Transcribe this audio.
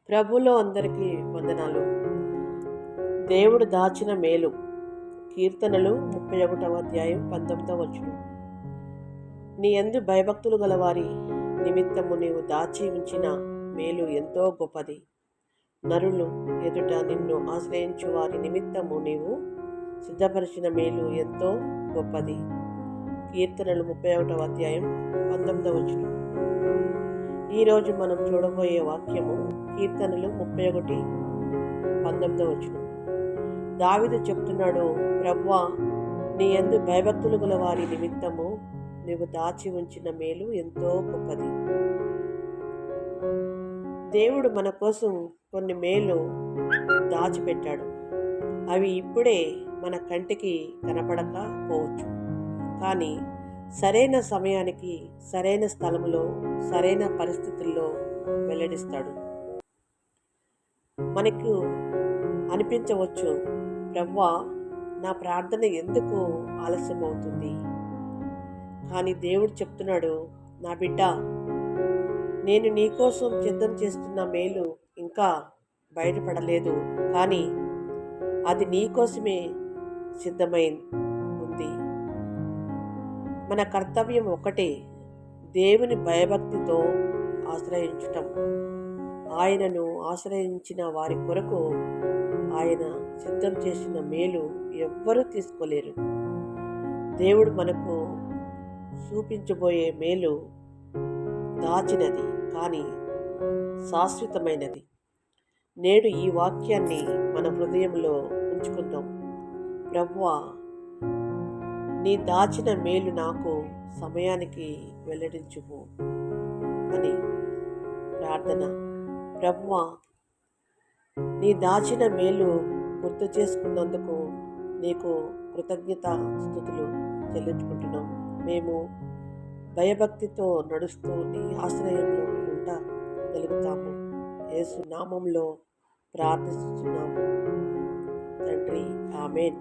ప్రభులో అందరికీ వందనాలు. దేవుడు దాచిన మేలు. కీర్తనలు 31వ అధ్యాయం 19వ వచనం. నీ యందు భయభక్తులు గలవారి నిమిత్తము నీవు దాచి ఉంచిన మేలు ఎంతో గొప్పది. నరులు ఎదుట నిన్ను ఆశ్రయించు వారి నిమిత్తము నీవు సిద్ధపరిచిన మేలు ఎంతో గొప్పది. కీర్తనలు 31వ అధ్యాయం 19వ వచనం. ఈరోజు మనం చూడబోయే వాక్యము కీర్తనలు 31:19 వచనం. దావీదు చెప్తున్నాడు, ప్రభువా, నీ యందు భయభక్తులు గల వారి నిమిత్తము నీవు దాచి ఉంచిన మేలు ఎంతో గొప్పది. దేవుడు మన కోసం కొన్ని మేలు దాచిపెట్టాడు. అవి ఇప్పుడే మన కంటికి కనపడకపోవచ్చు, కానీ సరైన సమయానికి సరైన స్థలంలో సరైన పరిస్థితుల్లో వెల్లడిస్తాడు. మనకు అనిపించవచ్చు, ప్రభువా, నా ప్రార్థన ఎందుకు ఆలస్యం అవుతుంది? కానీ దేవుడు చెప్తున్నాడు, నా బిడ్డ, నేను నీకోసం సిద్ధం చేస్తున్న మేలు ఇంకా బయటపడలేదు, కానీ అది నీకోసమే సిద్ధమై ఉంది. మన కర్తవ్యం ఒకటే, దేవుని భయభక్తితో ఆశ్రయించటం. ఆయనను ఆశ్రయించిన వారి కొరకు ఆయన సిద్ధం చేసిన మేలు ఎవ్వరూ తీసుకోలేరు. దేవుడు మనకు చూపించబోయే మేలు దాచినది, కానీ శాశ్వతమైనది. నేడు ఈ వాక్యాన్ని మన హృదయంలో ఉంచుకుందాం. ప్రభువా, నీ దాచిన మేలు నాకు సమయానికి వెల్లడించుము అని ప్రార్థన. ప్రభువా, నీ దాచిన మేలు గుర్తు చేసుకున్నందుకు నీకు కృతజ్ఞత స్తుతులు చెల్లించుకుంటున్నాం. మేము భయభక్తితో నడుస్తూ నీ ఆశ్రయంలో ఉండగలుగుతాము. యేసు నామంలో ప్రార్థిస్తున్నాము తండ్రి, ఆమేన్.